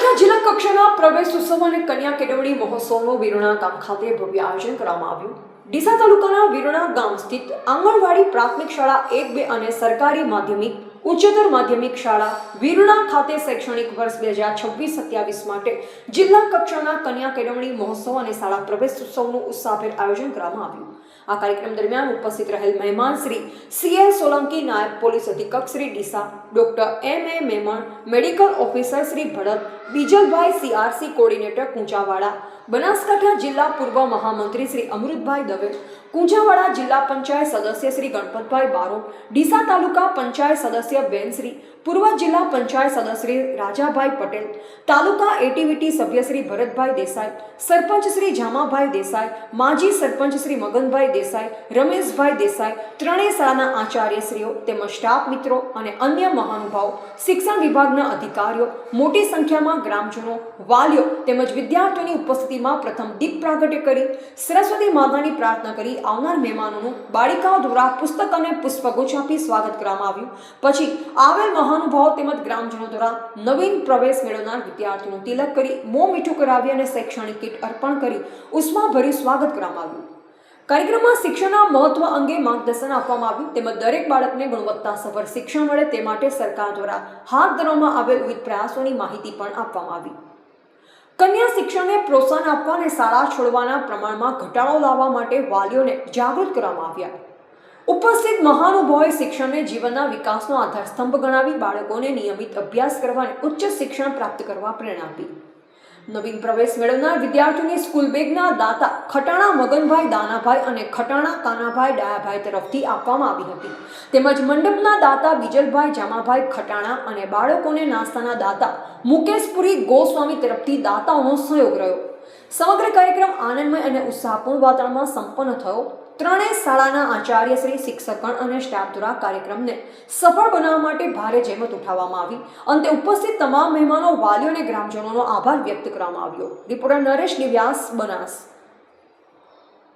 બનાસકાંઠા જિલ્લા કક્ષાના પ્રવેશ ઉત્સવ અને કન્યા કેળવણી મહોત્સવનું વિરણા ગામ ખાતે ભવ્ય આયોજન કરવામાં આવ્યું। ડીસા તાલુકાના વિરણા ગામ સ્થિત આંગણવાડી પ્રાથમિક શાળા 1, 2 અને સરકારી માધ્યમિક ઉચ્ચતર માધ્યમિક શાળા વિરણા ખાતે શૈક્ષણિક વર્ષ 2026-27 માટે જિલ્લા કક્ષાના કન્યા કેળવણી મહોત્સવ અને શાળા પ્રવેશ ઉત્સવનું ઉત્સાહભેર આયોજન કરવામાં આવ્યું। આ કાર્યક્રમ દરમિયાન ઉપસ્થિત રહેલ મહેમાન શ્રી CL સોલંકી, નાયબ પોલીસ અધિક્ષક Shri Deesa, doctor MA Memon, medical officer Shri Bharat, Bijalbhai, CRC coordinator Kunchavada, Banaskantha જિલ્લા પૂર્વ મહામંત્રી શ્રી અમૃતભાઈ દવે, કુંચાવાડા જિલ્લા પંચાયત સદસ્ય શ્રી ગણપતભાઈ બારોટ, ડીસા તાલુકા પંચાયત સદસ્ય બેનશ્રી, પૂર્વ જિલ્લા પંચાયત સદસ્ય શ્રી રાજાભાઈ પટેલ, તાલુકા એટીવીટી સભ્ય શ્રી ભરતભાઈ દેસાઈ, સરપંચ શ્રી જામાભાઈ દેસાઈ, માજી સરપંચ શ્રી મગનભાઈ દેસાઈ, રમેશભાઈ દેસાઈ, ત્રણેય શાળાના આચાર્યશ્રીઓ તેમજ સ્ટાફ મિત્રો અને અન્ય મહાનુભાવો, શિક્ષણ વિભાગના અધિકારીઓ, મોટી સંખ્યામાં ગ્રામજનો, વાલીઓ તેમજ વિદ્યાર્થીઓની ઉપસ્થિતિમાં પ્રથમ દીપ પ્રાગટ્ય કરી સરસ્વતી માતાની પ્રાર્થના કરી આવનાર મહેમાનોનું બાળિકાઓ દ્વારા પુસ્તક અને પુષ્પગુચ્છ આપી સ્વાગત કરવામાં આવ્યું। પછી આવેલ મહાનુભાવો તેમજ ગ્રામજનો દ્વારા નવીન પ્રવેશ મેળવનાર વિદ્યાર્થીઓનું તિલક કરી મોં મીઠું કરાવી અને શૈક્ષણિક કીટ અર્પણ કરી ઉષ્માભર્યું સ્વાગત કરવામાં આવ્યું। કાર્યક્રમમાં શિક્ષણના મહત્વ અંગે માર્ગદર્શન આપવામાં આવ્યું તેમજ દરેક બાળકને ગુણવત્તાસભર શિક્ષણ મળે તે માટે સરકાર દ્વારા હાથ ધરવામાં આવેલ વિવિધ પ્રયાસોની માહિતી પણ આપવામાં આવી। કન્યા શિક્ષણને પ્રોત્સાહન આપવા અને શાળા છોડવાના પ્રમાણમાં ઘટાડો લાવવા માટે વાલીઓને જાગૃત કરવામાં આવ્યા। ઉપસ્થિત મહાનુભાવોએ શિક્ષણને જીવનના વિકાસનો આધારસ્તંભ ગણાવી બાળકોને નિયમિત અભ્યાસ કરવા અને ઉચ્ચ શિક્ષણ પ્રાપ્ત કરવા પ્રેરણા આપી। નવીન પ્રવેશ મેળવનાર વિદ્યાર્થીઓની સ્કૂલ બેગના દાતા ખટાણા મગનભાઈ દાનાભાઈ અને ખટાણા કાનાભાઈ ડાયાભાઈ તરફથી આપવામાં આવી હતી તેમજ મંડપના દાતા બીજલભાઈ જામાભાઈ ખટાણા અને બાળકોને નાસ્તાના દાતા મુકેશપુરી ગોસ્વામી તરફથી દાતાઓનો સહયોગ રહ્યો। સમગ્ર કાર્યક્રમ આનંદમય અને ઉત્સાહપૂર્ણ વાતાવરણમાં સંપન્ન થયો। ત્રણેય શાળાના આચાર્યશ્રી, શિક્ષકગણ અને સ્ટાફ દ્વારા કાર્યક્રમને સફળ બનાવવા માટે ભારે જહેમત ઉઠાવવામાં આવી। અંતે ઉપસ્થિત તમામ મહેમાનો, વાલીઓ અને ગ્રામજનોનો આભાર વ્યક્ત કરવામાં આવ્યો। રિપોર્ટર નરેશ નિવ્યાસ, બનાસ।